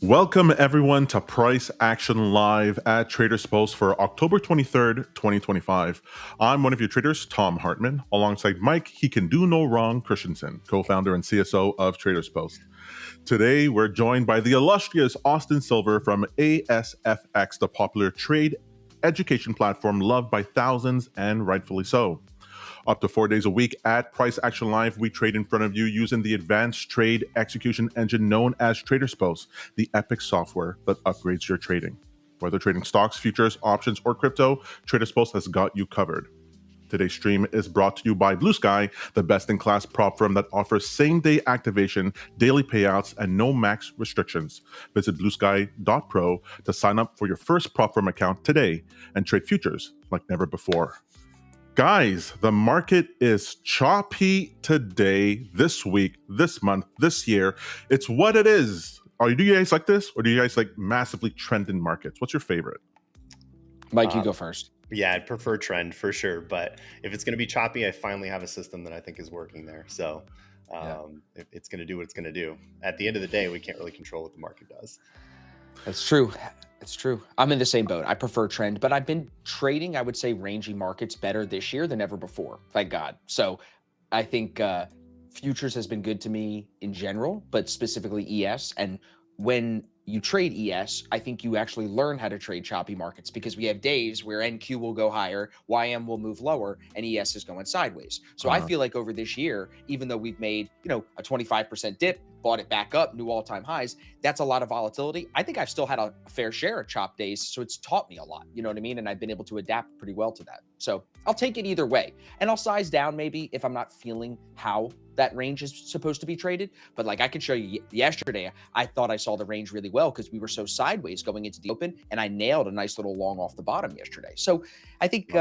Welcome everyone to Price Action Live at Traders Post for October 23rd, 2025. I'm one of your traders, Tom Hartman, alongside Mike He Can Do No Wrong Christensen, co-founder and CSO of Traders Post. Today, we're joined by the illustrious Austin Silver from ASFX, the popular trade education platform loved by thousands and rightfully so. Up to 4 days a week at Price Action Live, we trade in front of you using the advanced trade execution engine known as Traders Post, the epic software that upgrades your trading. Whether trading stocks, futures, options, or crypto, Traders Post has got you covered. Today's stream is brought to you by Blue Sky, the best-in-class prop firm that offers same-day activation, daily payouts, and no max restrictions. Visit bluesky.pro to sign up for your first prop firm account today and trade futures like never before. Guys, the market is choppy today, this week, this month, this year. It's what it is. Do you guys like this, or do you guys like massively trending markets? What's your favorite? Mike, you go first. Yeah, I'd prefer trend for sure. But if it's going to be choppy, I finally have a system that I think is working there. So it's going to do what it's going to do. At the end of the day, we can't really control what the market does. That's true. It's true. I'm in the same boat. I prefer trend, but I've been trading, I would say, rangy markets better this year than ever before. Thank God. So I think futures has been good to me in general, but specifically ES. And when you trade ES, I think you actually learn how to trade choppy markets, because we have days where NQ will go higher, YM will move lower, and ES is going sideways. So I feel like over this year, even though we've made, a 25% dip, bought it back up, new all-time highs, that's a lot of volatility. I think I've still had a fair share of chop days, so it's taught me a lot, you know what I mean? And I've been able to adapt pretty well to that. So I'll take it either way. And I'll size down maybe if I'm not feeling how that range is supposed to be traded. But like I could show you yesterday, I thought I saw the range really well because we were so sideways going into the open, and I nailed a nice little long off the bottom yesterday. So I think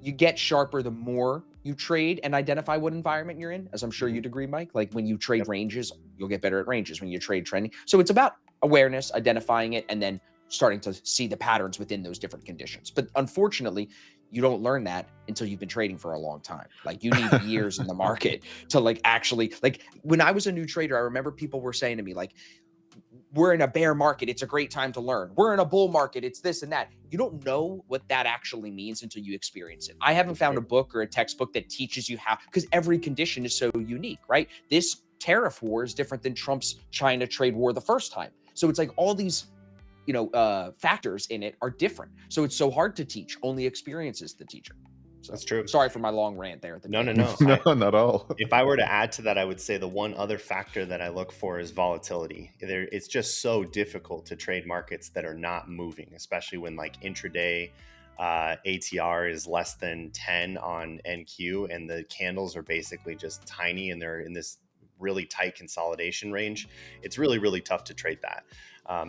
you get sharper the more you trade and identify what environment you're in, as I'm sure you'd agree, Mike. Like when you trade ranges, you'll get better at ranges. When you trade trending, so it's about awareness, identifying it, and then starting to see the patterns within those different conditions. But unfortunately, you don't learn that until you've been trading for a long time. Like you need years in the market to actually when I was a new trader, I remember people were saying to me we're in a bear market, it's a great time to learn. We're in a bull market, it's this and that. You don't know what that actually means until you experience it. I haven't found a book or a textbook that teaches you how, because every condition is so unique, right? This tariff war is different than Trump's China trade war the first time. So it's like all these factors in it are different. So it's so hard to teach. Only experience is the teacher. So, that's true. Sorry for my long rant there. No. No, not at all. If I were to add to that, I would say the one other factor that I look for is volatility. It's just so difficult to trade markets that are not moving, especially when intraday ATR is less than 10 on NQ and the candles are basically just tiny and they're in this really tight consolidation range. It's really, really tough to trade that.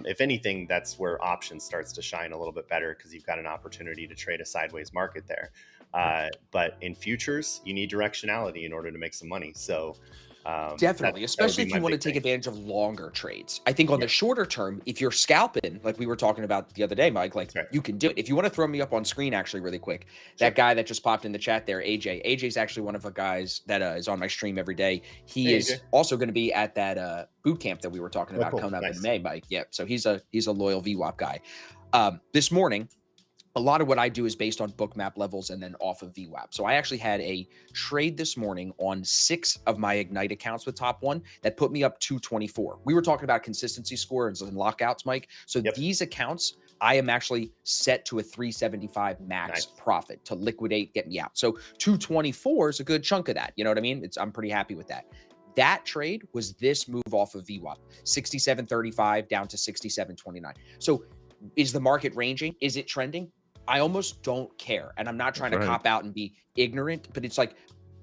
If anything, that's where options starts to shine a little bit better because you've got an opportunity to trade a sideways market there. But in futures, you need directionality in order to make some money. So definitely, especially if you want to take advantage of longer trades. I think on the shorter term, if you're scalping, like we were talking about the other day, Mike, you can do it. If you want to throw me up on screen, actually, really quick, that guy that just popped in the chat there, AJ's actually one of the guys that is on my stream every day. He is also going to be at that boot camp that we were talking about coming up in May, Mike. Yeah, so he's a loyal VWAP guy. This morning, a lot of what I do is based on Bookmap levels and then off of VWAP. So I actually had a trade this morning on 6 of my Ignite accounts with top one that put me up 224. We were talking about consistency scores and lockouts, Mike. So these accounts, I am actually set to a 375 max profit to liquidate, get me out. So 224 is a good chunk of that. You know what I mean? I'm pretty happy with that. That trade was this move off of VWAP, 67.35 down to 67.29. So is the market ranging? Is it trending? I almost don't care. And I'm not trying to cop out and be ignorant, but it's like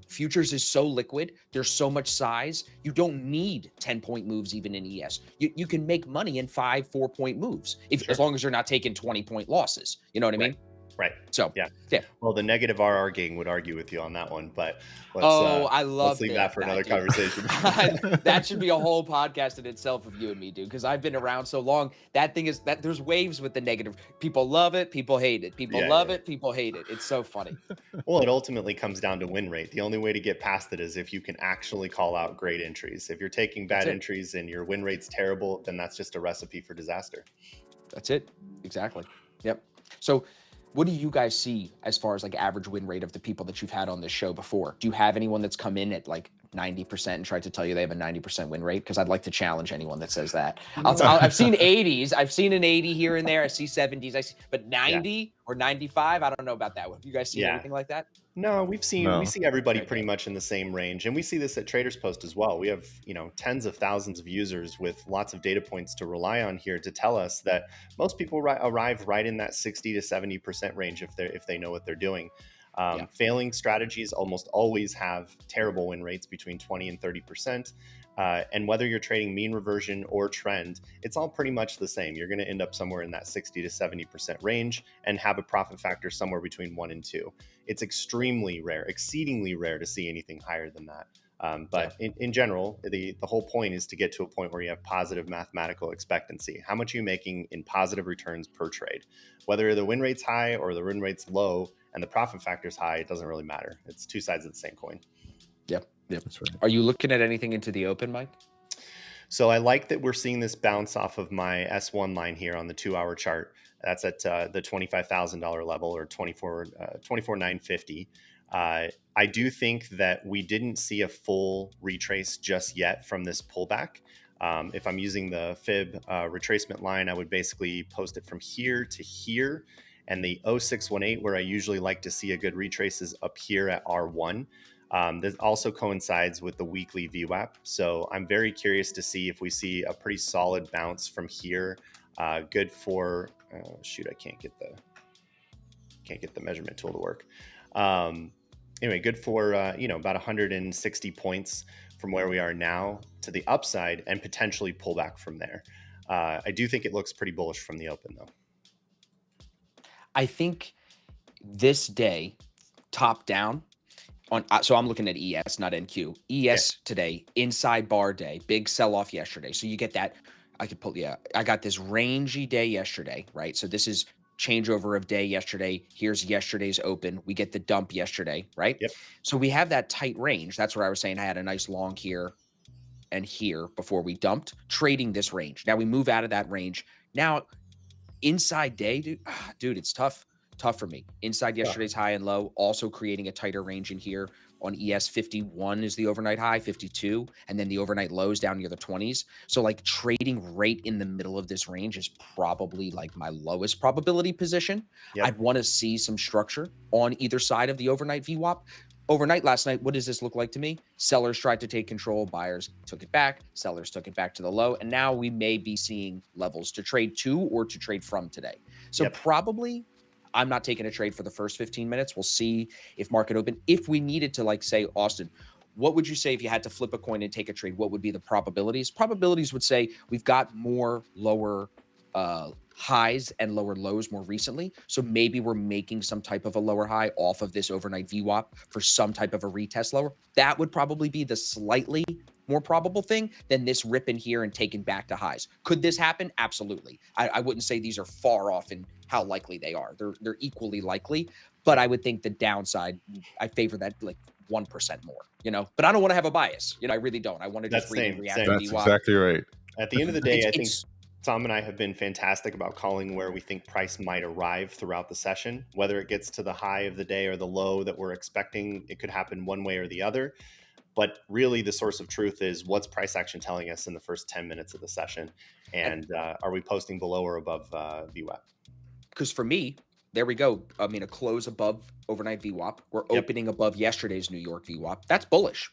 futures is so liquid. There's so much size. You don't need 10-point moves even in ES. You can make money in 5 4-point moves as long as you're not taking 20-point losses. You know what I mean? Right. So Yeah. yeah. Well, the negative RR gang would argue with you on that one, but Oh, I let's love leave that for another dude. conversation. That should be a whole podcast in itself of you and me, dude, because I've been around so long. That thing is that there's waves with the negative. People love it, people hate it. People Yeah, love yeah. it, people hate it. It's so funny. Well, it ultimately comes down to win rate. The only way to get past it is if you can actually call out great entries. If you're taking That's bad it. entries and your win rate's terrible, then that's just a recipe for disaster. That's it. Exactly. Yep. So what do you guys see as far as like average win rate of the people that you've had on this show before? Do you have anyone that's come in at like 90% and tried to tell you they have a 90% win rate? Because I'd like to challenge anyone that says that. I've seen 80s. I've seen an 80 here and there. I see 70s. But 90 or 95, I don't know about that. Have you guys seen anything like that? No, we see everybody Okay. pretty much in the same range, and we see this at Traders Post as well. We have tens of thousands of users with lots of data points to rely on here to tell us that most people arrive right in that 60 to 70% range if they know what they're doing. Failing strategies almost always have terrible win rates between 20 and 30%. And whether you're trading mean reversion or trend, it's all pretty much the same. You're going to end up somewhere in that 60 to 70% range and have a profit factor somewhere between 1 and 2. It's extremely rare, exceedingly rare to see anything higher than that. But in general, the whole point is to get to a point where you have positive mathematical expectancy. How much are you making in positive returns per trade? Whether the win rate's high or the win rate's low and the profit factor's high, it doesn't really matter. It's two sides of the same coin. Yep. That's right. Are you looking at anything into the open, Mike? So I like that we're seeing this bounce off of my S1 line here on the 2-hour chart. That's at the $25,000 level, or 24,950. I do think that we didn't see a full retrace just yet from this pullback. If I'm using the fib retracement line, I would basically post it from here to here. And the 0618, where I usually like to see a good retrace, is up here at R1. This also coincides with the weekly VWAP. So I'm very curious to see if we see a pretty solid bounce from here. Good for, shoot, I can't get the measurement tool to work. Anyway, good for, about 160 points from where we are now to the upside and potentially pull back from there. I do think it looks pretty bullish from the open though. I think this day, top down, so I'm looking at ES, not NQ. ES today, inside bar day, big sell-off yesterday. So you get that. I got this rangy day yesterday, right? So this is changeover of day yesterday. Here's yesterday's open. We get the dump yesterday, right? Yep. So we have that tight range. That's what I was saying. I had a nice long here and here before we dumped, trading this range. Now we move out of that range. Now, inside day, dude, it's tough for me. Inside yesterday's high and low, also creating a tighter range in here. On ES, 51 is the overnight high, 52, and then the overnight lows down near the 20s. So like trading right in the middle of this range is probably like my lowest probability position. Yep. I'd want to see some structure on either side of the overnight VWAP. Overnight last night, what does this look like to me? Sellers tried to take control, buyers took it back, sellers took it back to the low, and now we may be seeing levels to trade to or to trade from today. So probably I'm not taking a trade for the first 15 minutes. We'll see if market open. If we needed to, like, say, Austin, what would you say if you had to flip a coin and take a trade? What would be the probabilities? Probabilities would say we've got more lower highs and lower lows more recently. So maybe we're making some type of a lower high off of this overnight VWAP for some type of a retest lower. That would probably be the slightly more probable thing than this rip in here and taken back to highs. Could this happen? Absolutely. I wouldn't say these are far off in how likely they are. They're equally likely, but I would think the downside, I favor that like 1% more, but I don't want to have a bias. I really don't. I want to just read and react to That's VWAP. exactly right. At the end of the day, I think Tom and I have been fantastic about calling where we think price might arrive throughout the session, whether it gets to the high of the day or the low that we're expecting. It could happen one way or the other. But really, the source of truth is what's price action telling us in the first 10 minutes of the session? And are we posting below or above VWAP? Because for me, there we go. I mean, a close above overnight VWAP. We're opening above yesterday's New York VWAP. That's bullish,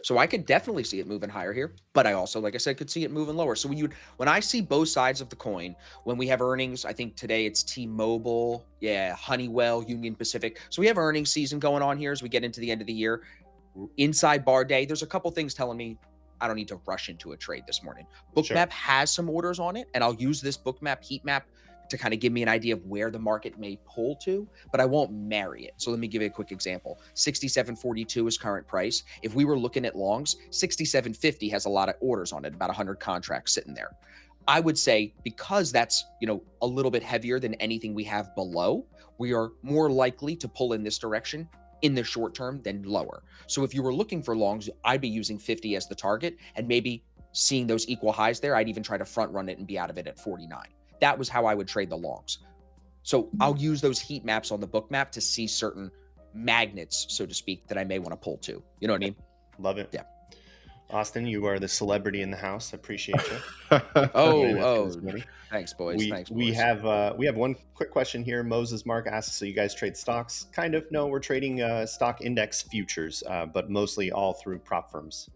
So I could definitely see it moving higher here. But I also, like I said, could see it moving lower. So when I see both sides of the coin, when we have earnings, I think today it's T-Mobile, Honeywell, Union Pacific. So we have earnings season going on here as we get into the end of the year. Inside bar day, there's a couple things telling me I don't need to rush into a trade this morning. Bookmap has some orders on it, and I'll use this Bookmap heat map to kind of give me an idea of where the market may pull to, but I won't marry it. So let me give you a quick example. 67.42 is current price. If we were looking at longs, 67.50 has a lot of orders on it, about 100 contracts sitting there. I would say because that's, a little bit heavier than anything we have below, we are more likely to pull in this direction in the short term than lower. So if you were looking for longs, I'd be using 50 as the target and maybe seeing those equal highs there. I'd even try to front run it and be out of it at 49. That was how I would trade the longs. So I'll use those heat maps on the book map to see certain magnets, so to speak, that I may want to pull to. You know what I mean? Love it. Yeah. Austin, you are the celebrity in the house. I appreciate you. Thanks, boys. We have one quick question here. Moses Mark asks, so you guys trade stocks? Kind of. No, we're trading stock index futures, but mostly all through prop firms.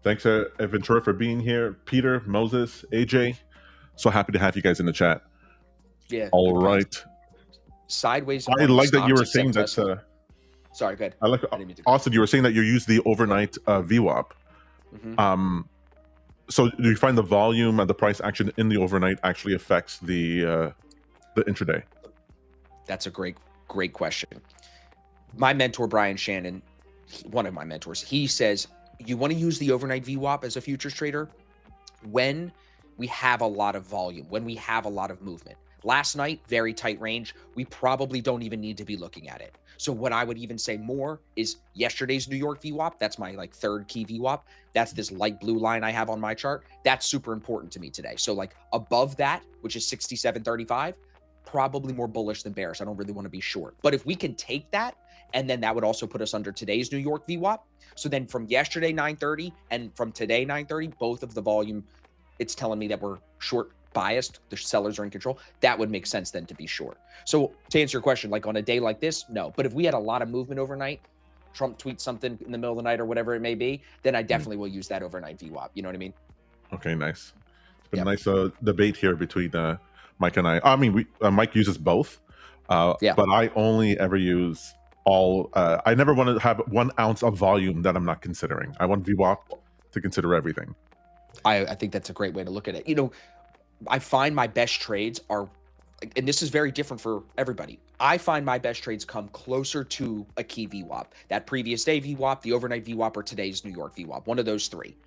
Thanks, Ventura, for being here. Peter, Moses, AJ, so happy to have you guys in the chat. Yeah. All right. Sideways. I like that you were saying that. Sorry, good. I like Austin. You were saying that you use the overnight VWAP. Mm-hmm. So do you find the volume and the price action in the overnight actually affects the intraday? That's a great question. My mentor, Brian Shannon, one of my mentors, he says you want to use the overnight VWAP as a futures trader when we have a lot of volume, when we have a lot of movement. Last night, very tight range. We probably don't even need to be looking at it. So what I would even say more is yesterday's New York VWAP. That's my third key VWAP. That's this light blue line I have on my chart. That's super important to me today. So above that, which is 67.35, probably more bullish than bearish. I don't really want to be short. But if we can take that, and then that would also put us under today's New York VWAP. So then from yesterday 9:30 and from today 9:30, both of the volume, it's telling me that we're short biased, the sellers are in control. That would make sense then to be short. So to answer your question, on a day like this, no. But if we had a lot of movement overnight, Trump tweets something in the middle of the night or whatever it may be, then I definitely will use that overnight VWAP. You know what I mean? Okay, nice. It's been a nice debate here between Mike and I. I mean, Mike uses both, but I only ever use all. I never want to have 1 ounce of volume that I'm not considering. I want VWAP to consider everything. I think that's a great way to look at it. I find my best trades are, and this is very different for everybody. I find my best trades come closer to a key VWAP, that previous day VWAP, the overnight VWAP, or today's New York VWAP, one of those three.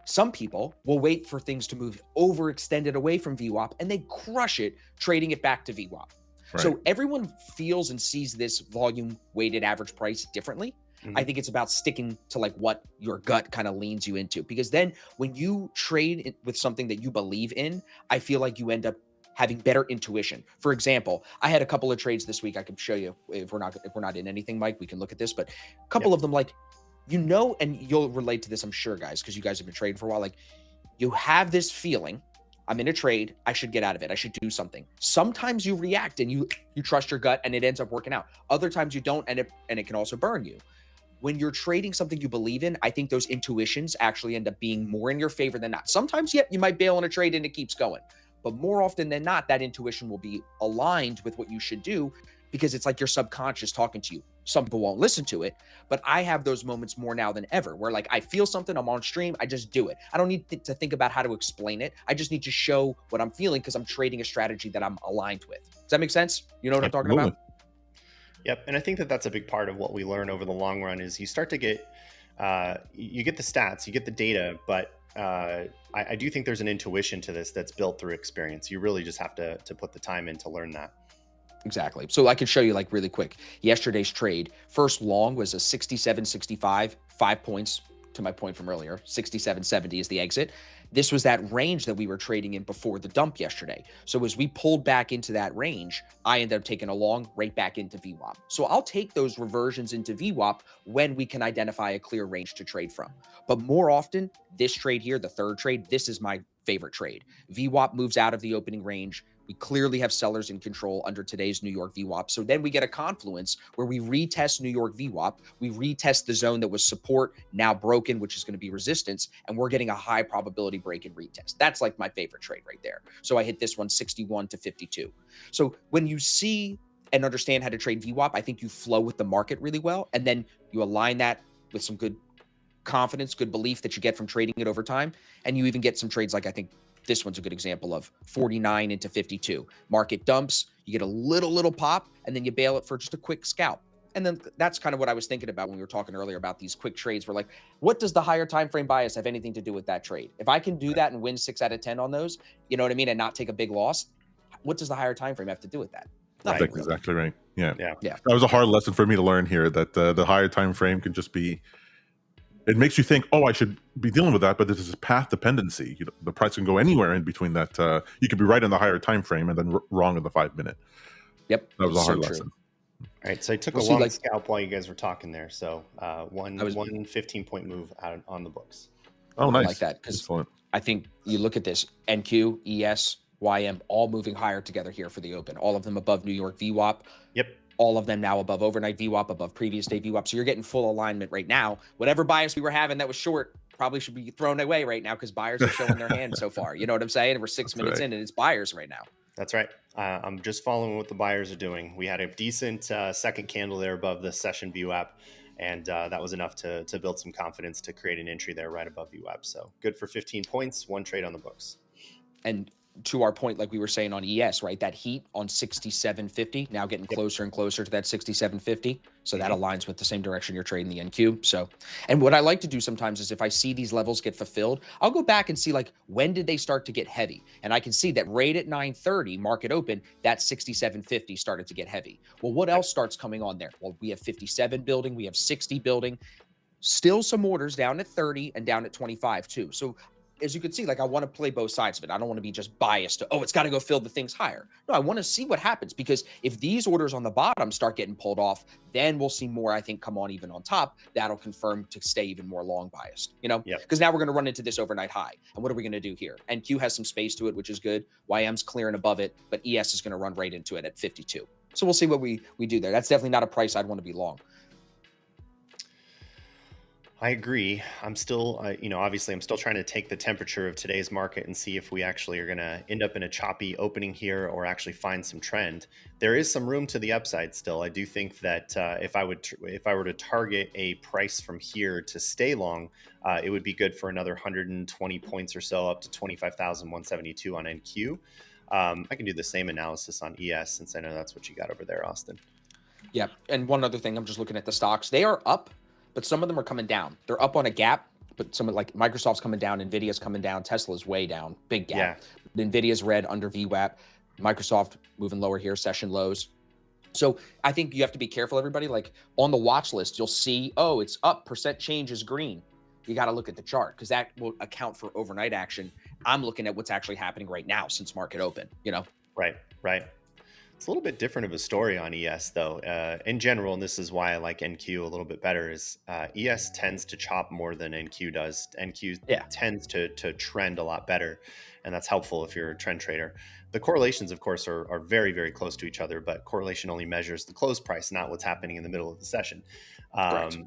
Some people will wait for things to move overextended away from VWAP and they crush it, trading it back to VWAP. Right. So everyone feels and sees this volume weighted average price differently. Mm-hmm. I think it's about sticking to what your gut kind of leans you into, because then when you trade with something that you believe in, I feel like you end up having better intuition. For example, I had a couple of trades this week. I can show you if we're not in anything, Mike, we can look at this, but a couple of them, and you'll relate to this, I'm sure, guys, because you guys have been trading for a while. You have this feeling, I'm in a trade, I should get out of it, I should do something. Sometimes you react and you trust your gut and it ends up working out. Other times you don't, and it can also burn you. When you're trading something you believe in, I think those intuitions actually end up being more in your favor than not. Sometimes, you might bail on a trade and it keeps going. But more often than not, that intuition will be aligned with what you should do, because it's like your subconscious talking to you. Some people won't listen to it, but I have those moments more now than ever where I feel something, I'm on stream, I just do it. I don't need to think about how to explain it. I just need to show what I'm feeling because I'm trading a strategy that I'm aligned with. Does that make sense? You know what I'm talking about? Yep. And I think that's a big part of what we learn over the long run is you start to get, you get the stats, you get the data, but I do think there's an intuition to this that's built through experience. You really just have to put the time in to learn that. Exactly. So I can show you really quick. Yesterday's trade, first long was a 67.65, 5 points to my point from earlier. 67.70 is the exit. This was that range that we were trading in before the dump yesterday. So as we pulled back into that range, I ended up taking a long right back into VWAP. So I'll take those reversions into VWAP when we can identify a clear range to trade from. But more often, this trade here, the third trade, this is my favorite trade. VWAP moves out of the opening range. We clearly have sellers in control under today's New York VWAP. So then we get a confluence where we retest New York VWAP. We retest the zone that was support, now broken, which is going to be resistance. And we're getting a high probability break and retest. That's my favorite trade right there. So I hit this one 61 to 52. So when you see and understand how to trade VWAP, I think you flow with the market really well. And then you align that with some good confidence, good belief that you get from trading it over time. And you even get some trades I think This one's a good example of 49 into 52. Market dumps, you get a little pop, and then you bail it for just a quick scalp. And then that's kind of what I was thinking about when we were talking earlier about these quick trades. We're like, what does the higher time frame bias have anything to do with that trade? If I can do that and win 6 out of 10 on those, you know what I mean, and not take a big loss, what does the higher time frame have to do with that? That's Right. exactly right. Yeah. Yeah. That was a hard lesson for me to learn here, that the higher time frame can just be, it makes you think, oh, I should be dealing with that, but this is path dependency. You know, the price can go anywhere in between that. You could be right in the higher time frame and then wrong in the 5 minute. Yep. That was a hard lesson. All right, so I took We'll a see, long like- scalp while you guys were talking there. So one 15-point move out on the books. Oh, nice. Like that, because Excellent. I think you look at this, NQ, ES, YM, all moving higher together here for the open. All of them above New York VWAP. Yep. All of them now above overnight VWAP, above previous day VWAP. So you're getting full alignment right now. Whatever bias we were having that was short probably should be thrown away right now, because buyers are showing their hand so far. You know what I'm saying? And we're 6 minutes in and it's buyers right now. That's right. I'm just following what the buyers are doing. We had a decent second candle there above the session VWAP, and that was enough to build some confidence to create an entry there right above VWAP. So good for 15 points, one trade on the books. And to our point, like we were saying on ES, right? That heat on 67.50, now getting closer and closer to that 67.50. So that aligns with the same direction you're trading the NQ. So, and what I like to do sometimes is if I see these levels get fulfilled, I'll go back and see, like, when did they start to get heavy? And I can see that right at 9:30 market open, that 67.50 started to get heavy. Well, what else starts coming on there? Well, we have 57 building, we have 60 building, still some orders down at 30 and down at 25 too. So as you can see, like, I want to play both sides of it. I don't want to be just biased to, oh, it's got to go fill the things higher. No, I want to see what happens, because if these orders on the bottom start getting pulled off, then we'll see more, I think, come on even on top. That'll confirm to stay even more long biased, you know, because now we're going to run into this overnight high. And what are we going to do here? NQ has some space to it, which is good. YM's clearing above it, but ES is going to run right into it at 52. So we'll see what we do there. That's definitely not a price I'd want to be long. I agree. I'm still, obviously I'm still trying to take the temperature of today's market and see if we actually are going to end up in a choppy opening here or actually find some trend. There is some room to the upside still. I do think that if I were to target a price from here to stay long, it would be good for another 120 points or so, up to 25,172 on NQ. I can do the same analysis on ES, since I know that's what you got over there, Austin. Yeah. And one other thing, I'm just looking at the stocks. They are up, but some of them are coming down. They're up on a gap, but some, like Microsoft's coming down, Nvidia's coming down, Tesla's way down, big gap. Yeah. Nvidia's red under VWAP, Microsoft moving lower here, session lows. So I think you have to be careful, everybody. Like, on the watch list, you'll see, oh, it's up, percent change is green. You got to look at the chart, because that will account for overnight action. I'm looking at what's actually happening right now since market open, you know? Right. It's a little bit different of a story on ES, though. In general, and this is why I like NQ a little bit better, is ES tends to chop more than NQ does. NQ tends to trend a lot better, and that's helpful if you're a trend trader. The correlations, of course, are very, very close to each other, but correlation only measures the close price, not what's happening in the middle of the session.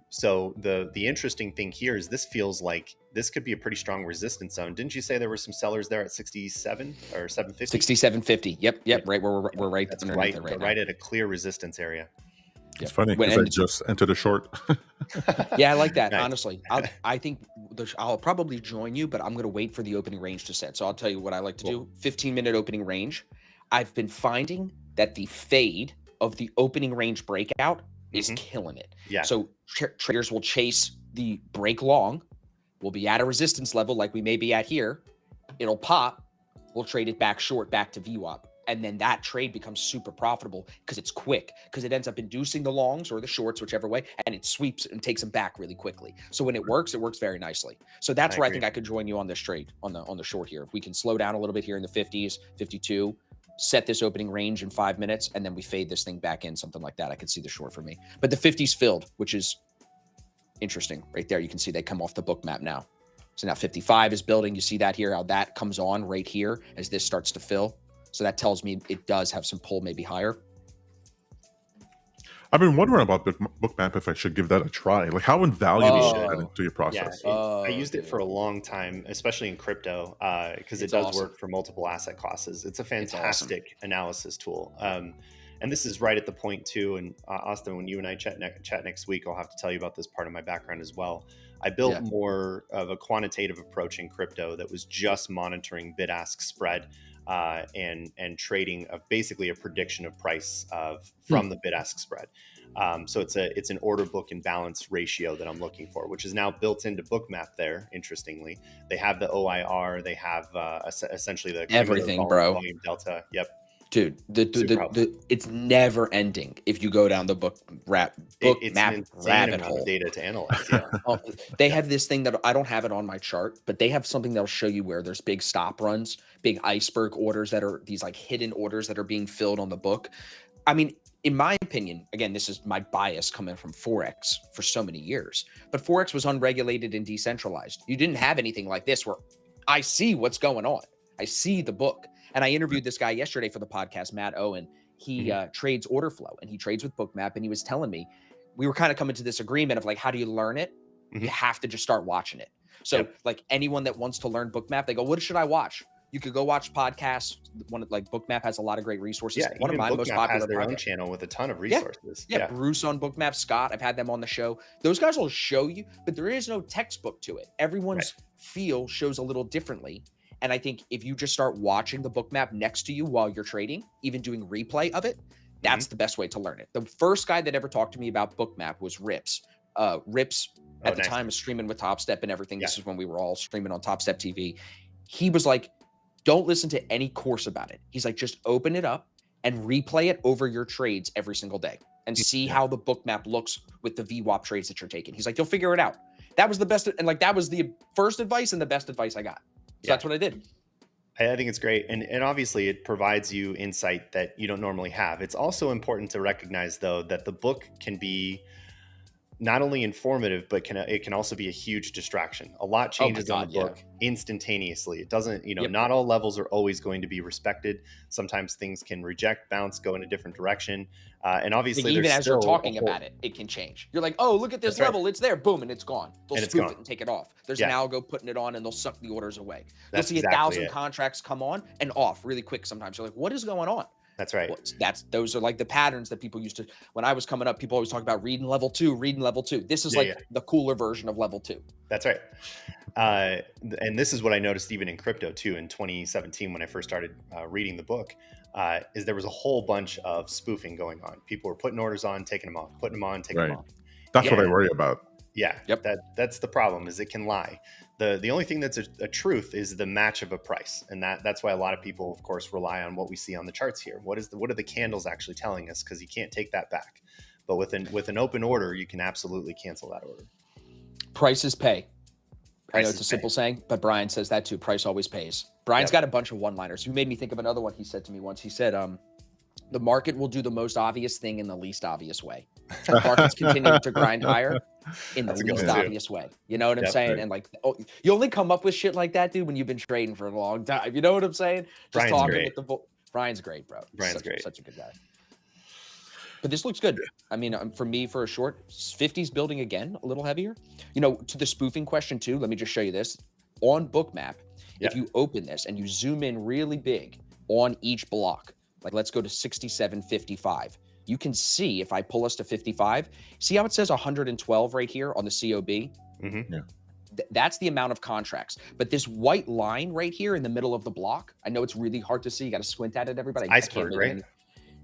So the interesting thing here is this feels like this could be a pretty strong resistance zone. Didn't you say there were some sellers there at 67 or 750? 67.50. Yep. Right where we're right. That's right at a clear resistance area. It's funny because I just entered a short. Yeah, I like that. Nice. Honestly, I think I'll probably join you, but I'm going to wait for the opening range to set. So I'll tell you what I like to do. 15-minute opening range. I've been finding that the fade of the opening range breakout is killing it. Yeah. So traders will chase the break long. We'll be at a resistance level like we may be at here. It'll pop. We'll trade it back short, back to VWAP. And then that trade becomes super profitable because it's quick, because it ends up inducing the longs or the shorts, whichever way, and it sweeps and takes them back really quickly. So when it works very nicely. So that's where I think I could join you on this trade on the short here. If we can slow down a little bit here in the 50s, 52, set this opening range in 5 minutes, and then we fade this thing back in, something like that, I could see the short for me. But the 50's filled, which is interesting right there. You can see they come off the Bookmap now. So now 55 is building. You see that here, how that comes on right here as this starts to fill. So that tells me it does have some pull, maybe higher. I've been wondering about Bookmap, if I should give that a try. Like, how invaluable is that into your process? Yeah, I used it for a long time, especially in crypto, because it does work for multiple asset classes. It's a fantastic analysis tool. And this is right at the point too. And Austin, when you and I chat next week, I'll have to tell you about this part of my background as well. I built Yeah. more of a quantitative approach in crypto that was just monitoring bid-ask spread and trading of basically a prediction of price from the bid-ask spread. So it's an order book and balance ratio that I'm looking for, which is now built into Bookmap there. Interestingly, they have the OIR, they have essentially the Everything, bro. volume delta. Yep. Dude, it's never ending if you go down the Bookmap It's an insane rabbit amount hole. of data to analyze. Yeah. They have this thing that I don't have it on my chart, but they have something that'll show you where there's big stop runs, big iceberg orders that are these like hidden orders that are being filled on the book. I mean, in my opinion, again, this is my bias coming from Forex for so many years, but Forex was unregulated and decentralized. You didn't have anything like this where I see what's going on. I see the book. And I interviewed this guy yesterday for the podcast, Matt Owen. He trades order flow and he trades with Bookmap. And he was telling me, we were kind of coming to this agreement of like, how do you learn it? You have to just start watching it. So like anyone that wants to learn Bookmap, they go, what should I watch? You could go watch podcasts. Like Bookmap has a lot of great resources. Yeah, one of my most popular has their own podcasts. channel with a ton of resources. Yeah, Bruce on Bookmap, Scott, I've had them on the show. Those guys will show you, but there is no textbook to it. Everyone's feel shows a little differently. And I think if you just start watching the Bookmap next to you while you're trading, even doing replay of it, that's the best way to learn it. The first guy that ever talked to me about Bookmap was Rips. Rips at the time was streaming with Top Step and everything. This is when we were all streaming on Top Step TV. He was like, don't listen to any course about it. He's like, just open it up and replay it over your trades every single day and see how the Bookmap looks with the VWAP trades that you're taking. He's like, you'll figure it out. That was the best. And like, that was the first advice and the best advice I got. So that's what I did. I think it's great. And obviously it provides you insight that you don't normally have. It's also important to recognize though, that the book can be not only informative, but it can also be a huge distraction. A lot changes on the book instantaneously. It doesn't, not all levels are always going to be respected. Sometimes things can reject, bounce, go in a different direction. And obviously even as you're talking about it, it can change. You're like, oh, look at this level. It's there. Boom. And it's gone. They'll spoof it and take it off. There's an algo putting it on and they'll suck the orders away. You'll see 1,000 contracts come on and off really quick sometimes. You're like, what is going on? That's right. Well, those are like the patterns that people used to, when I was coming up, people always talk about reading level 2. This is the cooler version of level 2. That's right. And this is what I noticed even in crypto too, in 2017, when I first started reading the book, is there was a whole bunch of spoofing going on. People were putting orders on, taking them off, putting them on, taking them off. That's what I worry about. Yeah. That's the problem, is it can lie. The only thing that's a truth is the match of a price. And that's why a lot of people, of course, rely on what we see on the charts here. What are the candles actually telling us? Because you can't take that back. But with an open order, you can absolutely cancel that order. Prices pay. I know it's a simple saying, but Brian says that too. Price always pays. Brian's got a bunch of one-liners. You made me think of another one he said to me once. He said, the market will do the most obvious thing in the least obvious way. The market's continuing to grind higher in the least obvious way. You know what I'm saying? Right. And like, you only come up with shit like that, dude, when you've been trading for a long time. You know what I'm saying? Just Brian's great. Brian's great, bro. Brian's great. Such a good guy. But this looks good. I mean, for me, for a short, 50's building again, a little heavier. To the spoofing question too, let me just show you this. On Bookmap, if you open this and you zoom in really big on each block, like let's go to 67.55. You can see if I pull us to 55, see how it says 112 right here on the COB? That's the amount of contracts. But this white line right here in the middle of the block, I know it's really hard to see. You got to squint at it, everybody. Iceberg, right?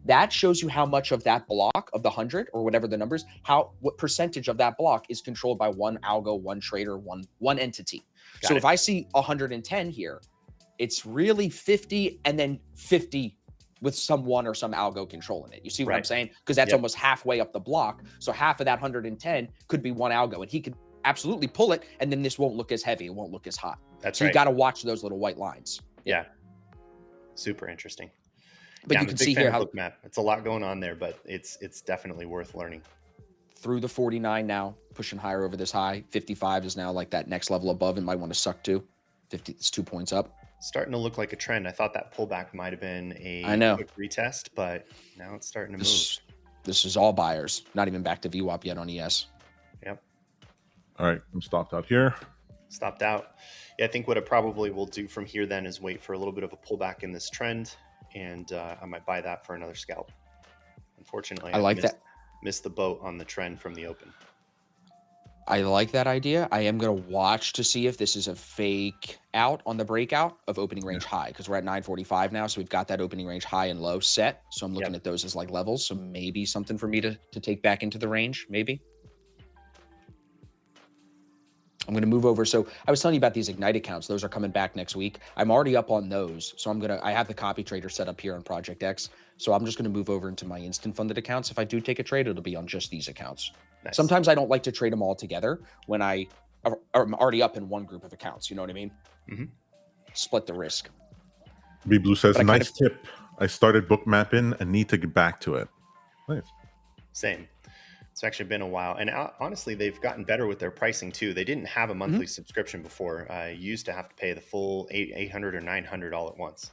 That shows you how much of that block of the 100 or whatever the numbers, what percentage of that block is controlled by one algo, one trader, one entity. So if I see 110 here, it's really 50 and then 50 with someone or some algo controlling it. You see what I'm saying? Because that's almost halfway up the block. So half of that 110 could be one algo, and he could absolutely pull it, and then this won't look as heavy. It won't look as hot. So you got to watch those little white lines. Yeah. Super interesting. But you can see here how Bookmap. It's a lot going on there, but it's definitely worth learning. Through the 49 now, pushing higher over this high. 55 is now like that next level above and might want to suck to. 50, it's 2 points up. Starting to look like a trend. I thought that pullback might have been a quick retest, but now it's starting to move. This is all buyers. Not even back to VWAP yet on ES. Yep. All right, I'm stopped out here. Stopped out. Yeah, I think what it probably will do from here then is wait for a little bit of a pullback in this trend, and I might buy that for another scalp. Unfortunately, I like that. Missed the boat on the trend from the open. I like that idea. I am going to watch to see if this is a fake out on the breakout of opening range high, because we're at 945 now. So we've got that opening range high and low set. So I'm looking at those as like levels. So maybe something for me to take back into the range, maybe. I'm going to move over. So I was telling you about these Ignite accounts. Those are coming back next week. I'm already up on those. So I have the copy trader set up here on Project X. So I'm just going to move over into my instant funded accounts. If I do take a trade, it'll be on just these accounts. Nice. Sometimes I don't like to trade them all together when I'm already up in one group of accounts. You know what I mean? Mm-hmm. Split the risk. B Blue says, nice tip. I started book mapping and need to get back to it. Nice. Same. It's actually been a while. And honestly, they've gotten better with their pricing too. They didn't have a monthly subscription before. You used to have to pay the full $800 or $900 all at once.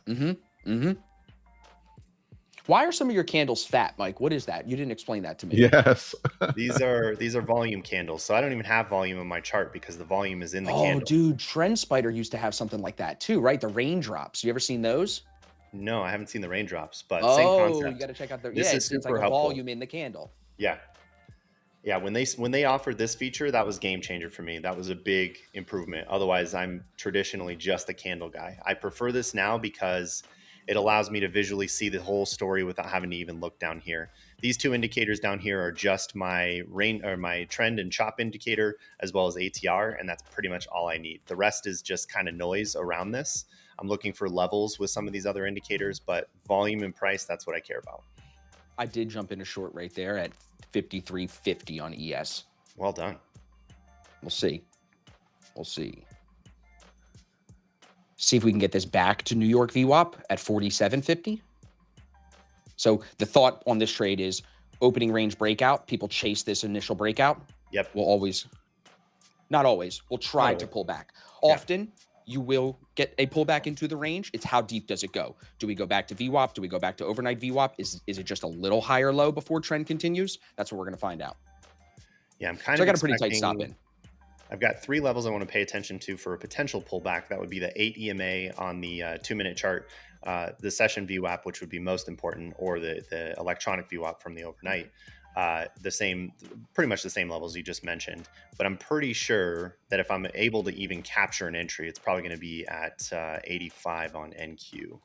Why are some of your candles fat, Mike? What is that? You didn't explain that to me. Yes. These are volume candles. So I don't even have volume in my chart because the volume is in the candle. Oh, dude, Trend Spider used to have something like that too, right? The raindrops. You ever seen those? No, I haven't seen the raindrops, but same concept. Oh, you got to check out the. This is it's super like a helpful. volume in the candle. Yeah. Yeah, when they offered this feature, that was game changer for me. That was a big improvement. Otherwise, I'm traditionally just a candle guy. I prefer this now because it allows me to visually see the whole story without having to even look down here. These two indicators down here are just my my trend and chop indicator as well as ATR, and that's pretty much all I need. The rest is just kind of noise around this. I'm looking for levels with some of these other indicators, but volume and price, that's what I care about. I did jump in a short right there at 53.50 on ES. Well done. We'll see. We'll see. See if we can get this back to New York VWAP at 47.50. So the thought on this trade is opening range breakout. People chase this initial breakout. Yep. We'll always, not always, we'll try to pull back. Often you will get a pullback into the range. It's how deep does it go? Do we go back to VWAP? Do we go back to overnight VWAP? Is it just a little higher low before trend continues? That's what we're going to find out. Yeah, I'm kind so of I got a pretty tight stop in. I've got 3 levels I want to pay attention to for a potential pullback. That would be the 8 EMA on the 2-minute chart, the session VWAP, which would be most important, or the electronic VWAP from the overnight. Pretty much the same levels you just mentioned, but I'm pretty sure that if I'm able to even capture an entry, it's probably going to be at 85 on NQ.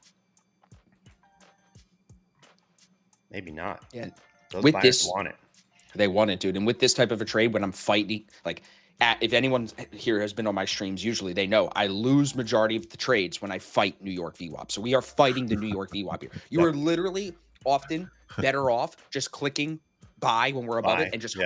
Maybe not. Yeah. Those buyers want it. They want it, dude. And with this type of a trade, when I'm fighting, if anyone here has been on my streams, usually they know I lose majority of the trades when I fight New York VWAP. So we are fighting the New York VWAP here. You are literally often better off just clicking buy when we're above it and just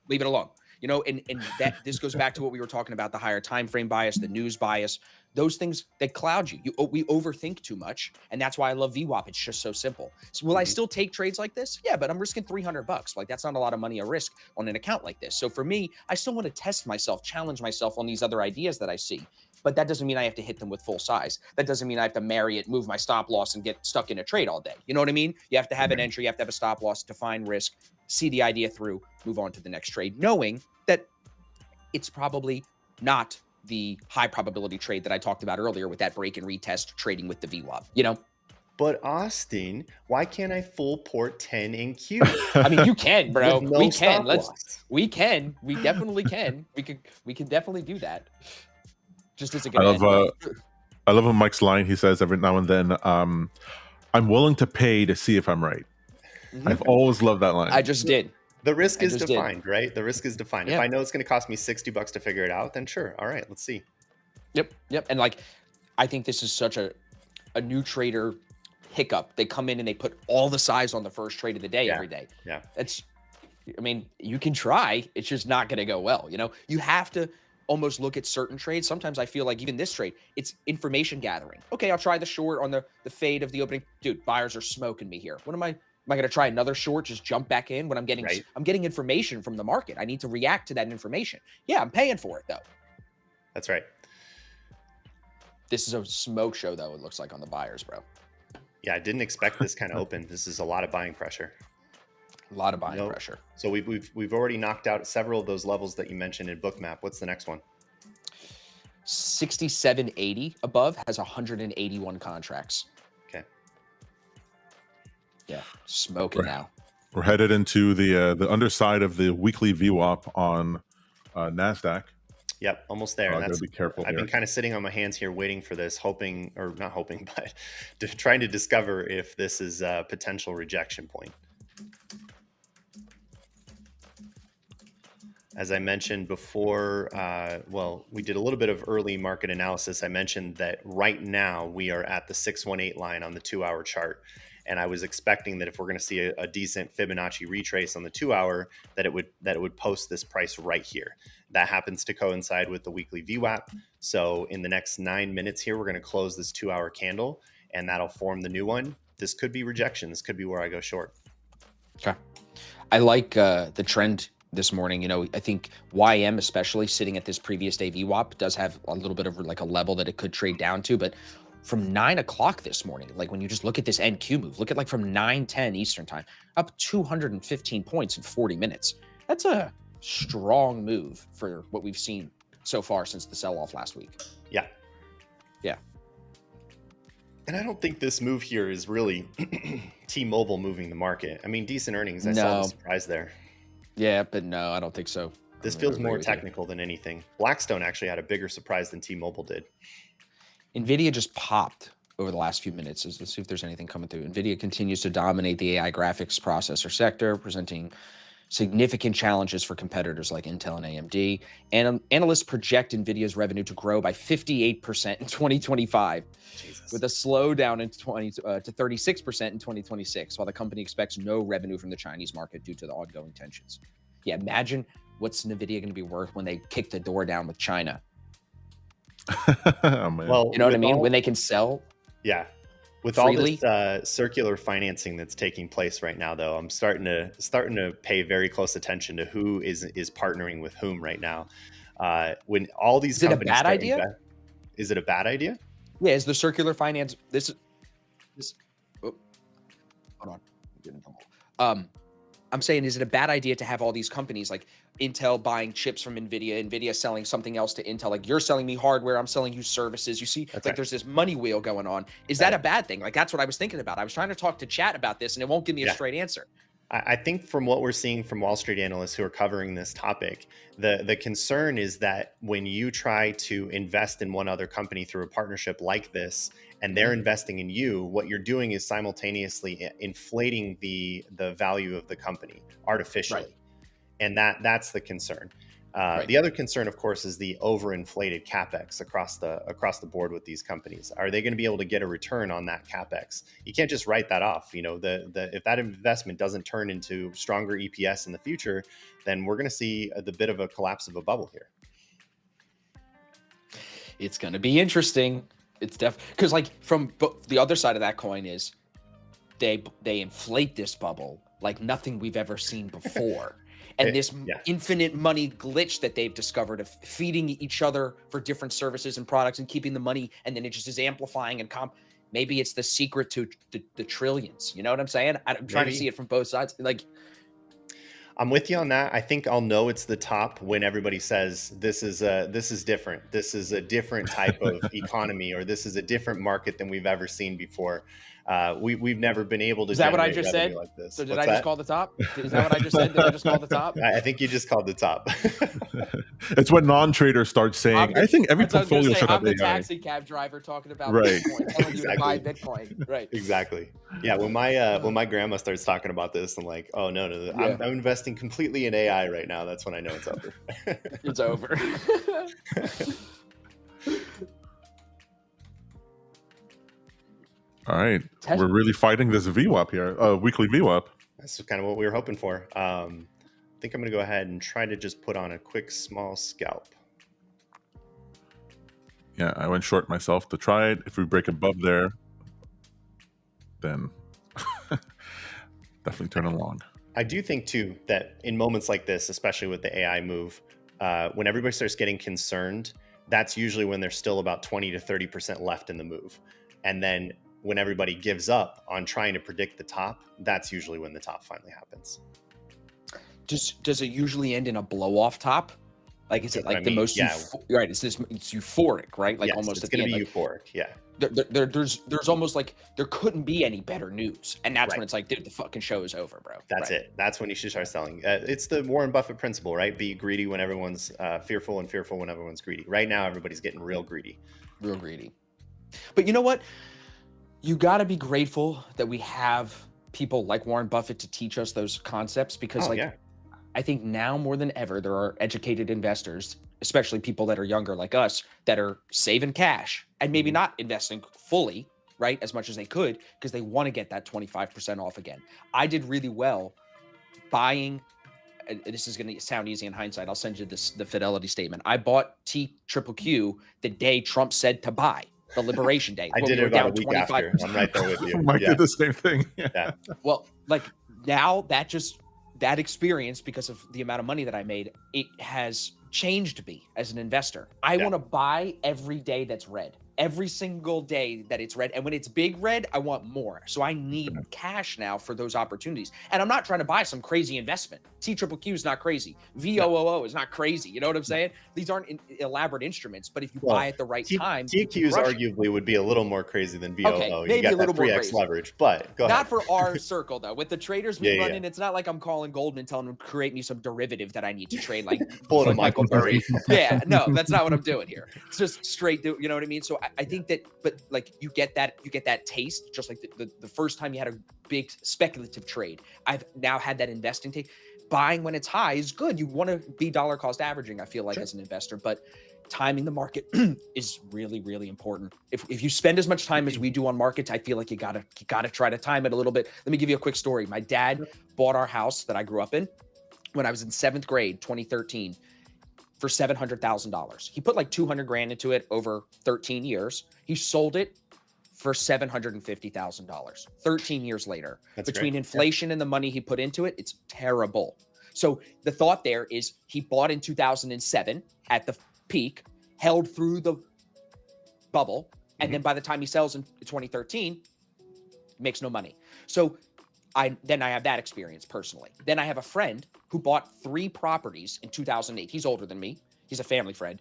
leave it alone. You know, and that this goes back to what we were talking about, the higher time frame bias, the news bias, those things that cloud you. We overthink too much. And that's why I love VWAP. It's just so simple. So will I still take trades like this? Yeah, but I'm risking $300. Like, that's not a lot of money at risk on an account like this. So for me, I still want to test myself, challenge myself on these other ideas that I see. But that doesn't mean I have to hit them with full size. That doesn't mean I have to marry it, move my stop loss, and get stuck in a trade all day. You know what I mean? You have to have an entry, you have to have a stop loss, define risk, see the idea through, move on to the next trade, knowing that it's probably not the high probability trade that I talked about earlier with that break and retest trading with the VWAP, you know? But Austin, why can't I full port 10 in Q? I mean, you can, bro. No we can. We definitely can. We can definitely do that. Just as a good I love when Mike's line, he says every now and then, I'm willing to pay to see if I'm right. I've always loved that line. I just did. The risk is defined, right? The risk is defined. Yeah. If I know it's going to cost me $60 to figure it out, then sure. All right, let's see. Yep. And like, I think this is such a new trader hiccup. They come in and they put all the size on the first trade of the day every day. Yeah. I mean, you can try. It's just not going to go well. You know, you have to almost look at certain trades. Sometimes I feel like even this trade, it's information gathering. Okay, I'll try the short on the fade of the opening. Dude, buyers are smoking me here. What am I going to try another short, just jump back in when I'm getting information from the market. I need to react to that information. Yeah, I'm paying for it though. That's right. This is a smoke show though, it looks like, on the buyers, bro. Yeah, I didn't expect this kind of open. This is a lot of buying pressure. A lot of buying pressure. So we've already knocked out several of those levels that you mentioned in Bookmap. What's the next one? 6780 above has 181 contracts. Okay. Yeah, smoking now. We're headed into the underside of the weekly VWAP on NASDAQ. Yep, almost there. And Gotta that's, be careful I've here. been kind of sitting on my hands here waiting for this, hoping, or not hoping, but trying to discover if this is a potential rejection point. As I mentioned before, well, we did a little bit of early market analysis. I mentioned that right now we are at the 618 line on the 2-hour chart. And I was expecting that if we're going to see a decent Fibonacci retrace on the 2-hour, that it would post this price right here. That happens to coincide with the weekly VWAP. So in the next 9 minutes here, we're going to close this 2-hour candle, and that'll form the new one. This could be rejection. This could be where I go short. Okay. I like the trend this morning. You know, I think YM, especially sitting at this previous day VWAP, does have a little bit of like a level that it could trade down to. But from 9 o'clock this morning, like when you just look at this NQ move, look at like from 9:10 Eastern time, up 215 points in 40 minutes. That's a strong move for what we've seen so far since the sell-off last week. Yeah. Yeah. And I don't think this move here is really T-Mobile moving the market. I mean, decent earnings. I saw the surprise there. Yeah, but no, I don't think so. This feels more technical than anything. Blackstone actually had a bigger surprise than T-Mobile did. NVIDIA just popped over the last few minutes. Let's see if there's anything coming through. NVIDIA continues to dominate the AI graphics processor sector, presenting significant challenges for competitors like Intel and AMD. And analysts project NVIDIA's revenue to grow by 58% in 2025, with a slowdown in to 36% in 2026, while the company expects no revenue from the Chinese market due to the ongoing tensions. Yeah, imagine what's NVIDIA going to be worth when they kick the door down with China. Oh, man. Well, you know what I mean? When they can sell. Yeah. With freely. all this circular financing that's taking place right now, though, I'm starting to pay very close attention to who is partnering with whom right now. When all these companies, is it a bad idea? Is it a bad idea? Yeah, is the circular finance this? Oh, hold on. I'm saying, is it a bad idea to have all these companies like Intel buying chips from NVIDIA selling something else to Intel? Like, you're selling me hardware, I'm selling you services. You see, that's like right. There's this money wheel going on. Is that a bad thing? Like, that's what I was thinking about. I was trying to talk to chat about this and it won't give me a straight answer. I think from what we're seeing from Wall Street analysts who are covering this topic, the concern is that when you try to invest in one other company through a partnership like this, and they're investing in you, what you're doing is simultaneously inflating the value of the company artificially. Right. And that's the concern. Right. The other concern, of course, is the overinflated capex across the board with these companies. Are they going to be able to get a return on that capex? You can't just write that off. You know, if that investment doesn't turn into stronger EPS in the future, then we're going to see the bit of a collapse of a bubble here. It's going to be interesting. It's because like from the other side of that coin is they inflate this bubble like nothing we've ever seen before. And this infinite money glitch that they've discovered of feeding each other for different services and products and keeping the money, and then it just is amplifying and maybe it's the secret to the trillions. You know what I'm saying? I'm trying to see it from both sides. Like, I'm with you on that. I think I'll know it's the top when everybody says this is different. This is a different type of economy, or this is a different market than we've ever seen before. We've never been able to. Is that what I just said? Like this. So did I just call the top? Is that what I just said? Did I just call the top? I think you just called the top. It's when non-traders start saying, I think every portfolio should have I'm the taxi cab driver talking about right. Bitcoin, telling you to buy Bitcoin. Right. Exactly. Yeah. When my grandma starts talking about this, I'm like, oh no, I'm investing completely in AI right now. That's when I know it's over. It's over. All right. We're really fighting this VWAP here, weekly VWAP. That's kind of what we were hoping for. I think I'm going to go ahead and try to just put on a quick small scalp. Yeah, I went short myself to try it. If we break above there, then definitely turn along. I do think too that in moments like this, especially with the AI move, when everybody starts getting concerned, that's usually when there's still about 20 to 30% left in the move. And then when everybody gives up on trying to predict the top, that's usually when the top finally happens. Does it usually end in a blow off top? Like, is it That's what like I the mean. most Yeah. right? It's euphoric, right? Like Yes, almost it's at the going to end. be Like euphoric. Yeah. there's almost like there couldn't be any better news, and that's Right. when it's like, dude, the fucking show is over, bro. That's Right. it. That's when you should start selling. It's the Warren Buffett principle, right? Be greedy when everyone's fearful, and fearful when everyone's greedy. Right now, everybody's getting real greedy. Real greedy. But you know what? You got to be grateful that we have people like Warren Buffett to teach us those concepts, because Yeah. I think now more than ever, there are educated investors, especially people that are younger like us, that are saving cash and maybe not investing fully, right, as much as they could, because they want to get that 25% off again. I did really well buying, and this is going to sound easy in hindsight. I'll send you the Fidelity statement. I bought TQQQ the day Trump said to buy, the Liberation Day. I when did we it were about a down week 25%. after. I'm right there with you. Mike did the same thing. Yeah. Well, like now that experience, because of the amount of money that I made, it has changed me as an investor. I want to buy every day that's red. Every single day that it's red. And when it's big red, I want more. So I need cash now for those opportunities. And I'm not trying to buy some crazy investment. TQQQ is not crazy. VOOO is not crazy. You know what I'm saying? These aren't elaborate instruments, but if you buy at the right time, TQs arguably would be a little more crazy than VOO. Okay, You maybe got a little that more 3x crazy. leverage, but go ahead. Not for our circle though. With the traders we Yeah, run yeah. in, it's not like I'm calling Goldman telling them to create me some derivative that I need to trade like Pull it a Michael Michael Burry. Yeah, no, that's not what I'm doing here. It's just straight, you know what I mean? So I think that, but like you get that taste, just like the first time you had a big speculative trade. I've now had that investing taste. Buying when it's high is good. You want to be dollar cost averaging, I feel like, as an investor, but timing the market is really, really important. If you spend as much time as we do on markets, I feel like you gotta try to time it a little bit. Let me give you a quick story. My dad bought our house that I grew up in when I was in 7th grade, 2013, for $700,000. He put like 200 grand into it over 13 years. He sold it for $750,000 13 years later. That's Between great. inflation and the money he put into it, it's terrible. So the thought there is he bought in 2007 at the peak, held through the bubble, and then by the time he sells in 2013, makes no money. So I have that experience personally. Then I have a friend who bought 3 properties in 2008. He's older than me. He's a family friend.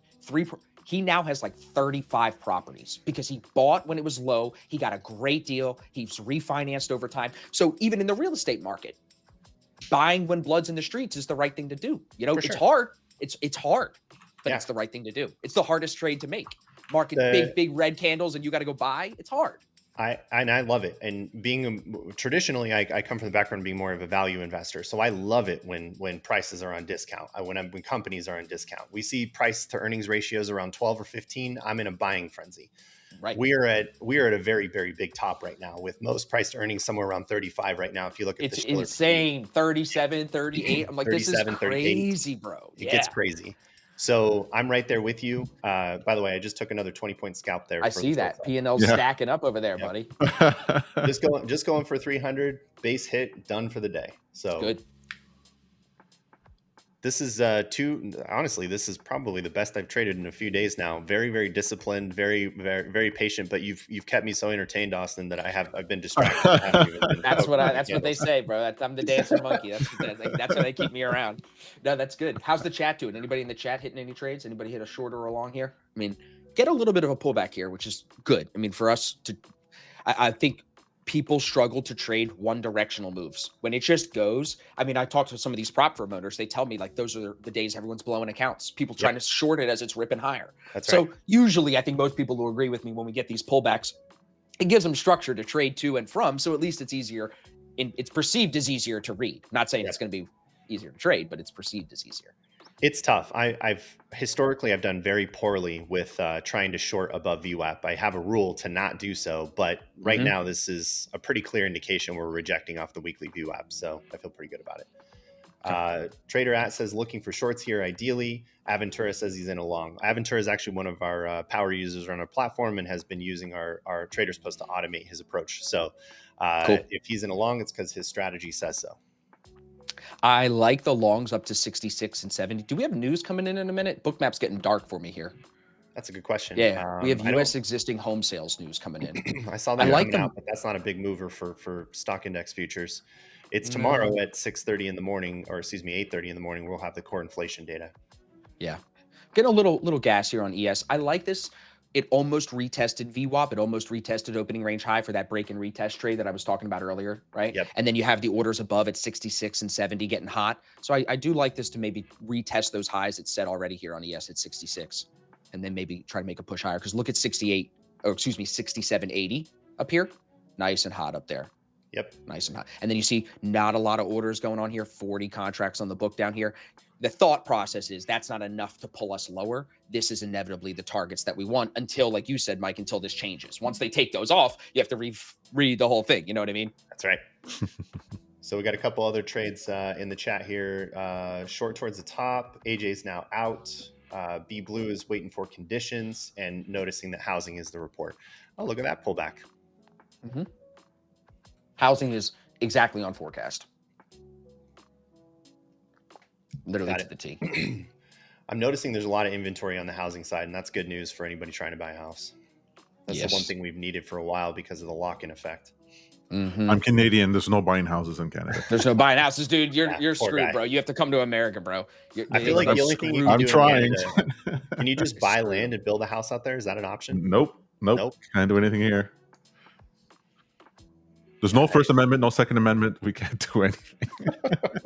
He now has like 35 properties because he bought when it was low. He got a great deal. He's refinanced over time. So even in the real estate market, buying when blood's in the streets is the right thing to do. You know, it's hard. It's hard, but it's the right thing to do. It's the hardest trade to make. Market big red candles and you got to go buy. It's hard. I love it. And traditionally, I come from the background of being more of a value investor. So I love it when prices are on discount, when companies are on discount. We see price to earnings ratios around 12 or 15. I'm in a buying frenzy. Right. We are at a very, very big top right now, with most price to earnings somewhere around 35 right now. If you look at it's insane. 37, 38. I'm like, this is crazy, bro. It gets crazy. So I'm right there with you. By the way, I just took another 20-point scalp there. I see that P&L stacking up over there, buddy. just going for 300 base hit, done for the day. So good. This is honestly, this is probably the best I've traded in a few days now. Very, very disciplined, very, very, very patient. But you've kept me so entertained, Austin, that I've been distracted. That's what they say, bro. I'm the dancing monkey. That's how they keep me around. No, that's good. How's the chat doing? Anybody in the chat hitting any trades? Anybody hit a short or a long here? I mean, get a little bit of a pullback here, which is good. I mean, for us to, I think people struggle to trade one directional moves when it just goes. I mean, I talked to some of these prop promoters. They tell me like those are the days everyone's blowing accounts. People trying to short it as it's ripping higher. So usually I think most people will agree with me when we get these pullbacks, it gives them structure to trade to and from. So at least it's easier. It's perceived as easier to read. Not saying it's going to be easier to trade, but it's perceived as easier. It's tough. I've historically done very poorly with trying to short above VWAP. I have a rule to not do so, but right now this is a pretty clear indication we're rejecting off the weekly VWAP. So I feel pretty good about it. Trader at says looking for shorts here. Ideally, Aventura says he's in a long. Aventura is actually one of our power users on our platform and has been using our Traders Post to automate his approach. So if he's in a long, it's because his strategy says so. I like the longs up to 66 and 70. Do we have news coming in a minute? Bookmap's getting dark for me here. That's a good question. Yeah, we have U.S. existing home sales news coming in. I saw that coming out, but that's not a big mover for stock index futures. It's tomorrow at 6:30 in the morning, or excuse me, 8:30 in the morning. We'll have the core inflation data. Yeah. Getting a little gas here on ES. I like this. It almost retested VWAP. It almost retested opening range high for that break and retest trade that I was talking about earlier, right? Yep. And then you have the orders above at 66 and 70 getting hot. So I do like this to maybe retest those highs it's set already here on ES at 66, and then maybe try to make a push higher. Because look at 68, or excuse me, 67.80 up here. Nice and hot up there. Yep. Nice and hot. And then you see not a lot of orders going on here, 40 contracts on the book down here. The thought process is that's not enough to pull us lower. This is inevitably the targets that we want until, like you said, Mike, until this changes. Once they take those off, you have to read the whole thing. You know what I mean? That's right. So we got a couple other trades in the chat here. Short towards the top. AJ's now out. B Blue is waiting for conditions and noticing that housing is the report. Oh, look at that pullback. Mm-hmm. Housing is exactly on forecast. Literally to the T. I'm noticing there's a lot of inventory on the housing side, and that's good news for anybody trying to buy a house. That's the one thing we've needed for a while because of the lock-in effect. Mm-hmm. I'm Canadian. There's no buying houses in Canada. There's no buying houses, dude. You're screwed, guy. bro. You have to come to America, bro. I feel like the only thing you can I'm do trying. in Canada, can you just buy land and build a house out there? Is that an option? Nope. Can't do anything here. There's no First Amendment, no Second Amendment. We can't do anything.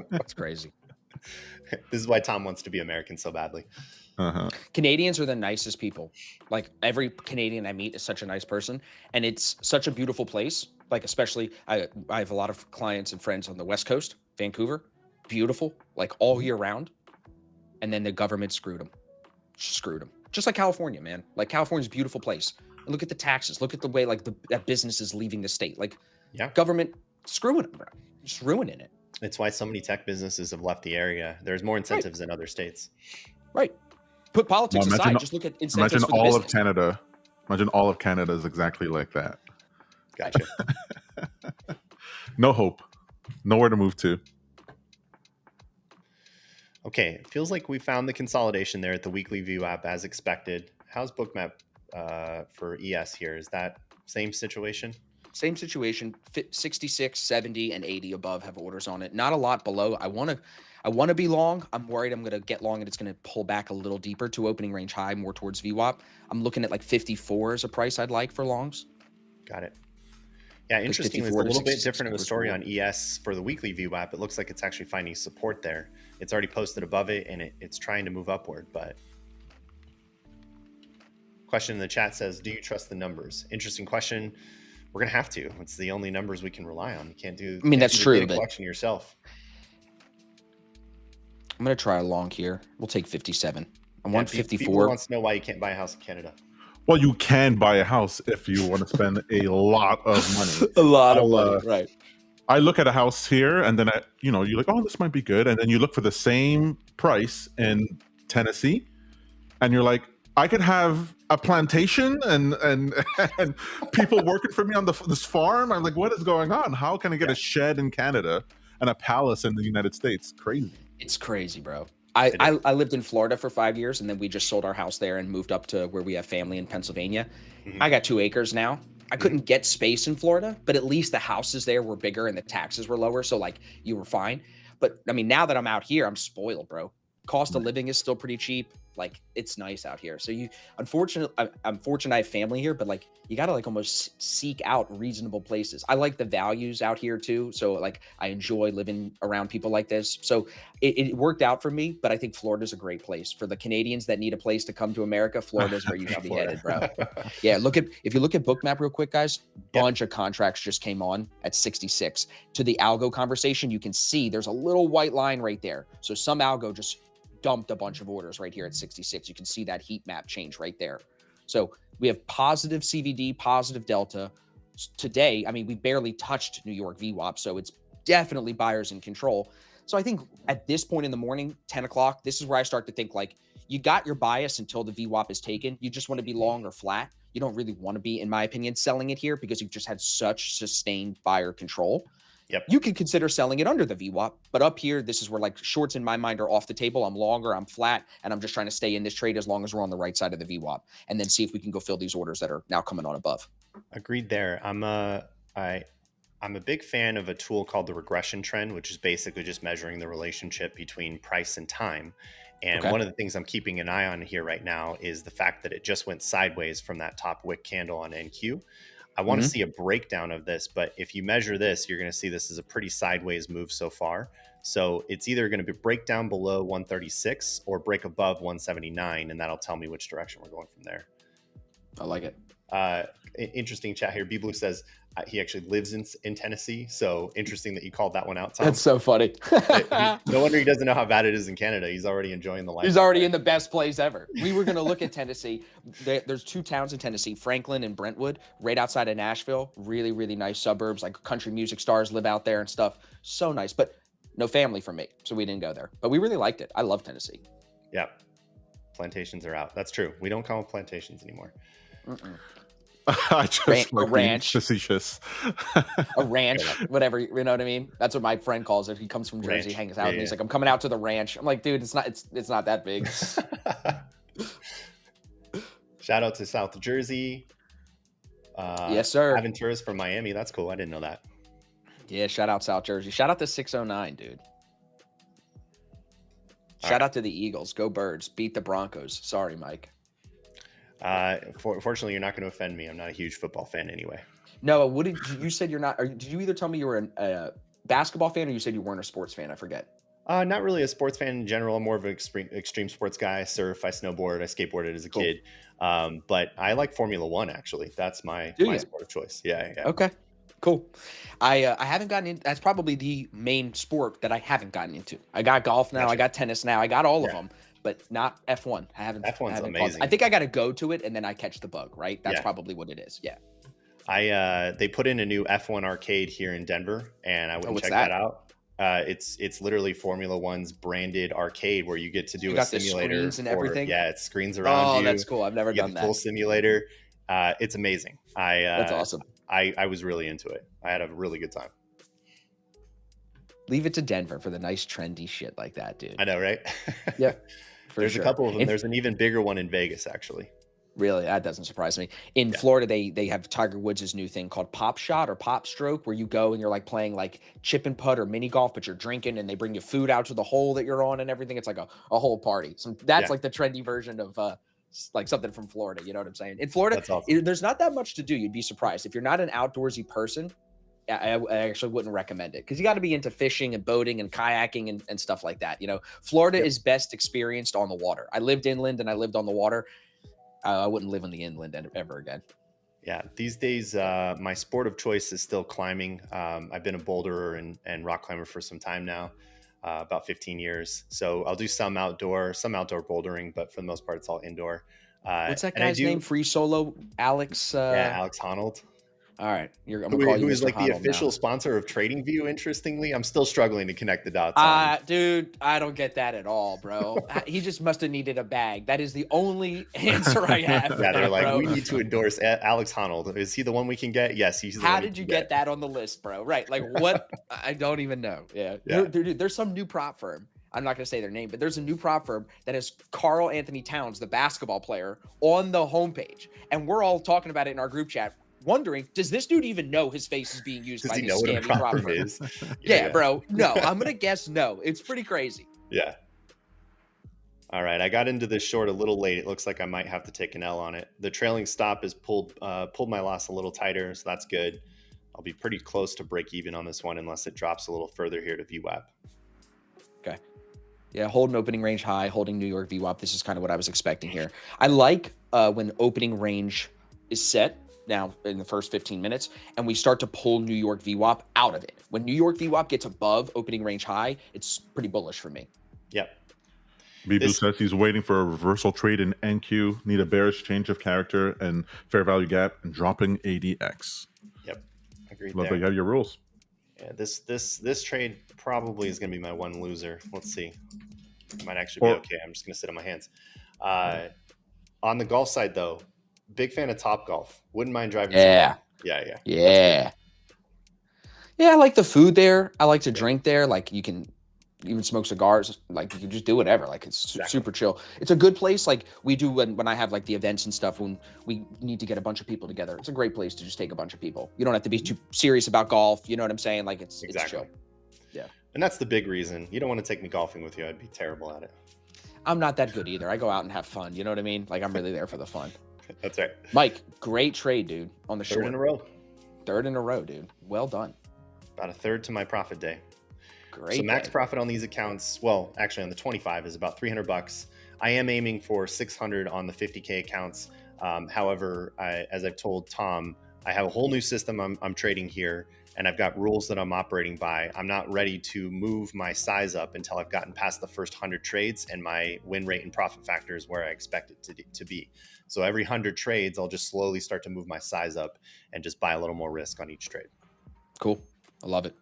That's crazy. This is why Tom wants to be American so badly. Canadians are the nicest people. Like every Canadian I meet is such a nice person, and it's such a beautiful place. Like especially, I have a lot of clients and friends on the West Coast, Vancouver, beautiful, like all year round. And then the government screwed them, just like California, man. Like California's a beautiful place. And look at the taxes. Look at the way like that business is leaving the state. Like government screwing them, bro. Just ruining it. It's why so many tech businesses have left the area. There's more incentives in other states. Right. Put politics aside. Just look at incentives imagine for the all business. of Canada. Imagine all of Canada is exactly like that. Gotcha. No hope. Nowhere to move to. Okay. It feels like we found the consolidation there at the weekly VWAP as expected. How's Bookmap for ES here? Is that same situation? Same situation, 66, 70, and 80 above have orders on it. Not a lot below. I want to be long. I'm worried I'm going to get long and it's going to pull back a little deeper to opening range high, more towards VWAP. I'm looking at like 54 as a price I'd like for longs. Got it. Yeah, interesting. It's a little bit different of a story on ES for the weekly VWAP. It looks like it's actually finding support there. It's already posted above it and it's trying to move upward. But question in the chat says, do you trust the numbers? Interesting question. We're going to have to. It's the only numbers we can rely on. You can't do. I mean, that's true. But collection yourself. I'm going to try a long here. We'll take 57. I want 54. People wants to know why you can't buy a house in Canada. Well, you can buy a house if you want to spend a lot of money. A lot of money, right? I look at a house here, and then you're like, oh, this might be good, and then you look for the same price in Tennessee, and you're like, I could have a plantation and people working for me on this farm. I'm like, what is going on? How can I get a shed in Canada and a palace in the United States? Crazy. It's crazy, bro. I lived in Florida for 5 years, and then we just sold our house there and moved up to where we have family in Pennsylvania. Mm-hmm. I got 2 acres now. I couldn't get space in Florida, but at least the houses there were bigger and the taxes were lower. So like you were fine. But I mean, now that I'm out here, I'm spoiled, bro. Cost of living is still pretty cheap. Like it's nice out here. So I'm fortunate I have family here, but like you got to like almost seek out reasonable places. I like the values out here too. So like I enjoy living around people like this. So it worked out for me, but I think Florida's a great place for the Canadians that need a place to come to America. Florida's where you should be headed, bro. Yeah. If you look at Bookmap real quick, guys, bunch of contracts just came on at 66. To the algo conversation, you can see there's a little white line right there. So some algo just dumped a bunch of orders right here at 66. You can see that heat map change right there. So we have positive CVD, positive delta. Today, I mean, we barely touched New York VWAP, so it's definitely buyers in control. So I think at this point in the morning, 10 o'clock, this is where I start to think like, you got your bias until the VWAP is taken. You just want to be long or flat. You don't really want to be, in my opinion, selling it here because you've just had such sustained buyer control. Yep. You could consider selling it under the VWAP, but up here, this is where like shorts in my mind are off the table. I'm longer, I'm flat, and I'm just trying to stay in this trade as long as we're on the right side of the VWAP, and then see if we can go fill these orders that are now coming on above. Agreed there. I'm a big fan of a tool called the regression trend, which is basically just measuring the relationship between price and time. And Okay. one of the things I'm keeping an eye on here right now is the fact that it just went sideways from that top wick candle on NQ. I want to see a breakdown of this, but if you measure this, you're going to see this is a pretty sideways move so far. So it's either going to break down below 136 or break above 179, and that'll tell me which direction we're going from there. I like it. Interesting chat here. B Blue says he actually lives in Tennessee, so interesting that you called that one out, Tom. That's so funny. No wonder he doesn't know how bad it is in Canada. He's already enjoying the life. He's already in the best place ever. We were going to look at Tennessee. There's 2 towns in Tennessee, Franklin and Brentwood, right outside of Nashville. Really, really nice suburbs. Like country music stars live out there and stuff. So nice, but no family for me, so we didn't go there. But we really liked it. I love Tennessee. Yeah, plantations are out. That's true. We don't call them plantations anymore. I just A ranch. Facetious. A ranch, whatever, you know what I mean? That's what my friend calls it. He comes from Jersey, hangs out with me. He's like, I'm coming out to the ranch. I'm like, dude, it's not that big. Shout out to South Jersey. Yes, sir. Aventura's from Miami. That's cool. I didn't know that. Yeah, shout out South Jersey. Shout out to 609, dude. Shout out to the Eagles. Go Birds. Beat the Broncos. Sorry, Mike. Fortunately, you're not going to offend me. I'm not a huge football fan anyway. No, what did you said you're not? Or did you either tell me you were a basketball fan or you said you weren't a sports fan? I forget. Not really a sports fan in general. I'm more of an extreme sports guy. I surf, I snowboard, I skateboarded as a kid. But I like Formula One, actually. That's my sport of choice. Yeah. Okay, cool. I haven't gotten in. That's probably the main sport that I haven't gotten into. I got golf now. Gotcha. I got tennis now. I got all of them, but not F1. I haven't. F1's amazing. I think I got to go to it and then I catch the bug, right? That's probably what it is. Yeah. They put in a new F1 arcade here in Denver, and I went and checked that out. It's literally Formula One's branded arcade where you get to do a simulator. Screens and everything. Yeah, it's screens around you. Oh, that's cool. I've never done that. Full simulator. It's amazing. That's awesome. I was really into it. I had a really good time. Leave it to Denver for the nice trendy shit like that, dude. I know, right? Yeah. There's a couple of them. There's an even bigger one in Vegas, actually. Really, that doesn't surprise me. In Florida, they have Tiger Woods' new thing called Pop Shot or Pop Stroke, where you go and you're like playing like chip and putt or mini golf, but you're drinking and they bring you food out to the hole that you're on and everything. It's like a whole party. So that's like the trendy version of like something from Florida. You know what I'm saying? In Florida, awesome. There's not that much to do. You'd be surprised. If you're not an outdoorsy person, I actually wouldn't recommend it because you got to be into fishing and boating and kayaking and stuff like that. You know, Florida is best experienced on the water. I lived inland and I lived on the water. I wouldn't live in the inland ever again. Yeah, these days, my sport of choice is still climbing. I've been a boulderer and rock climber for some time now, about 15 years. So I'll do some outdoor bouldering, but for the most part, it's all indoor. What's that guy's name? Free solo, Alex? Alex Honnold. All right, I'm gonna call you who is like the official sponsor of TradingView. Interestingly, I'm still struggling to connect the dots. Dude, I don't get that at all, bro. He just must have needed a bag. That is the only answer I have. Yeah, they're like, bro. We need to endorse Alex Honnold. Is he the one we can get? Yes, he's. How did you get that on the list, bro? Right, like what? I don't even know. Yeah. There's some new prop firm. I'm not going to say their name, but there's a new prop firm that has Karl Anthony Towns, the basketball player, on the homepage, and we're all talking about it in our group chat. Wondering, does this dude even know his face is being used by this scammy prop firm? Is? Yeah, bro. No, I'm gonna guess no. It's pretty crazy. Yeah. All right, I got into this short a little late. It looks like I might have to take an L on it. The trailing stop has pulled my loss a little tighter, so that's good. I'll be pretty close to break even on this one unless it drops a little further here to VWAP. Okay. Yeah, holding opening range high, holding New York VWAP. This is kind of what I was expecting here. I like when opening range is set. Now in the first 15 minutes, and we start to pull New York VWAP out of it. When New York VWAP gets above opening range high, it's pretty bullish for me. Yep. Bibu says he's waiting for a reversal trade in NQ, need a bearish change of character and fair value gap, and dropping ADX. Yep, agreed. Love that you have your rules. Yeah, this trade probably is going to be my one loser. Let's see. It might actually be okay. I'm just going to sit on my hands. On the golf side, though. Big fan of Top Golf. Wouldn't mind driving. Yeah. Yeah. I like the food there. I like to drink there. Like you can even smoke cigars. Like you can just do whatever. Like it's super chill. It's a good place. Like we do when I have like the events and stuff when we need to get a bunch of people together. It's a great place to just take a bunch of people. You don't have to be too serious about golf. You know what I'm saying? Like it's chill. Yeah. And that's the big reason. You don't want to take me golfing with you. I'd be terrible at it. I'm not that good either. I go out and have fun. You know what I mean? Like I'm really there for the fun. That's right. Mike, great trade, dude. On the Third short. in a row. Third in a row, dude. Well done. About a third to my profit day. Great. So max day. profit on these accounts, well, actually on the 25 is about $300. I am aiming for 600 on the 50K accounts. However, as I've told Tom, I have a whole new system I'm trading here, and I've got rules that I'm operating by. I'm not ready to move my size up until I've gotten past the first 100 trades, and my win rate and profit factor is where I expect it to be. So every 100 trades, I'll just slowly start to move my size up and just buy a little more risk on each trade. Cool. I love it.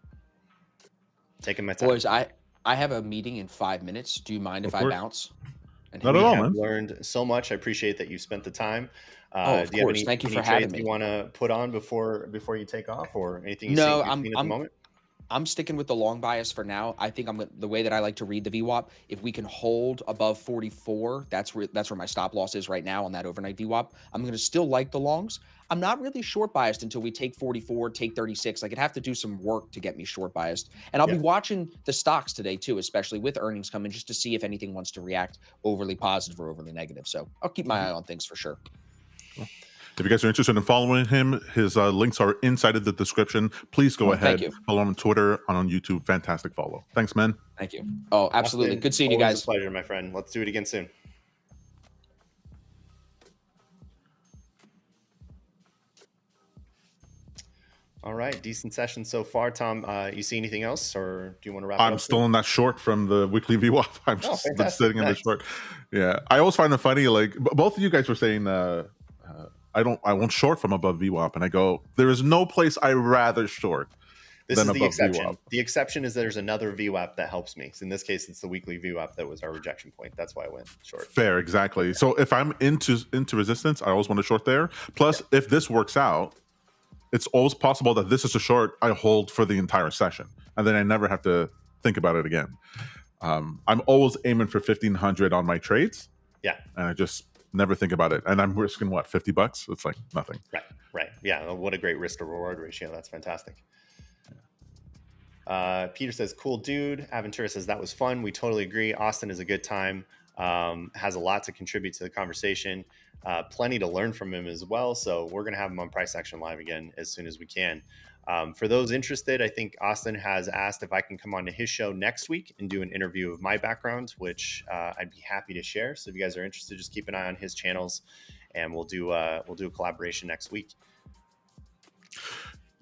Taking my time. Boys, I have a meeting in 5 minutes. Do you mind if I bounce? And Not at all, man. Learned so much. I appreciate that you spent the time. Of course. Thank you for having me. You want to put on before you take off, or anything you've seen at the moment? I'm sticking with the long bias for now. I think the way that I like to read the VWAP. If we can hold above 44, that's where my stop loss is right now on that overnight VWAP. I'm going to still like the longs. I'm not really short biased until we take 44, take 36. Like, I'd have to do some work to get me short biased. And I'll be watching the stocks today too, especially with earnings coming, just to see if anything wants to react overly positive or overly negative. So I'll keep my eye on things for sure. If you guys are interested in following him, his links are inside of the description. Please go ahead, follow him on Twitter and on YouTube. Fantastic follow. Thanks, man. Thank you. Oh, absolutely. Good seeing you guys. Always a pleasure, my friend. Let's do it again soon. All right, decent session so far, Tom. You see anything else, or do you want to wrap? I'm still in that short from the weekly VWAP. I'm just been sitting in the short. Yeah, I always find it funny. Like, both of you guys were saying, I won't short from above VWAP, and I go, there is no place I rather short. This is the exception. VWAP. The exception is there's another VWAP that helps me. So in this case, it's the weekly VWAP that was our rejection point. That's why I went short. Fair, exactly. So if I'm into resistance, I always want to short there. Plus, if this works out, it's always possible that this is a short I hold for the entire session, and then I never have to think about it again. I'm always aiming for 1,500 on my trades. Yeah, and I just never think about it. And I'm risking what, $50? It's like nothing. Right. Yeah. What a great risk to reward ratio. That's fantastic. Peter says, cool dude. Aventura says, that was fun. We totally agree. Austin is a good time. Has a lot to contribute to the conversation. Plenty to learn from him as well. So we're going to have him on Price Action Live again as soon as we can. For those interested, I think Austin has asked if I can come onto his show next week and do an interview of my background, which I'd be happy to share. So if you guys are interested, just keep an eye on his channels, and we'll do a collaboration next week.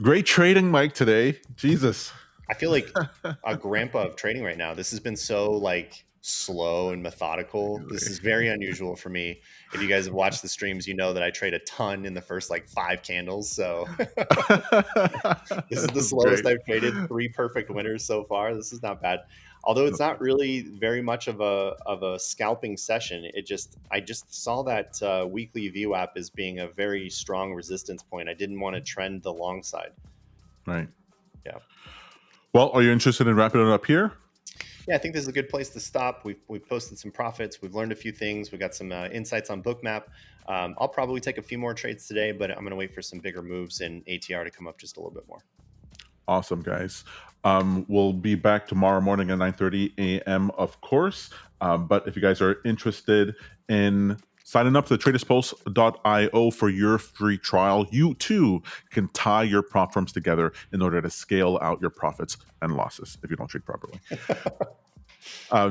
Great trading, Mike, today. Jesus. I feel like a grandpa of trading right now. This has been so like slow and methodical. This is very unusual for me. If you guys have watched the streams, you know that I trade a ton in the first like 5 candles. So this is the slowest I've traded. 3 perfect winners so far. This is not bad. Although it's not really very much of a scalping session. I just saw that weekly VWAP as being a very strong resistance point. I didn't want to trend the long side. Right. Yeah. Well, are you interested in wrapping it up here? Yeah, I think this is a good place to stop. We've posted some profits. We've learned a few things. We got some insights on Bookmap. I'll probably take a few more trades today, but I'm going to wait for some bigger moves in ATR to come up just a little bit more. Awesome, guys. We'll be back tomorrow morning at 9:30 a.m., of course. But if you guys are interested in signing up to traderspulse.io for your free trial, you too can tie your prop firms together in order to scale out your profits and losses if you don't trade properly.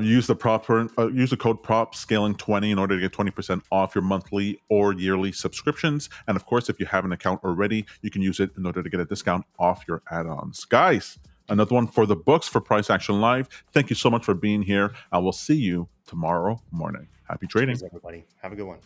Use the code PROPSCALING20 in order to get 20% off your monthly or yearly subscriptions. And of course, if you have an account already, you can use it in order to get a discount off your add-ons. Guys, another one for the books for Price Action Live. Thank you so much for being here. I will see you tomorrow morning. Happy trading. Cheers, everybody. Have a good one.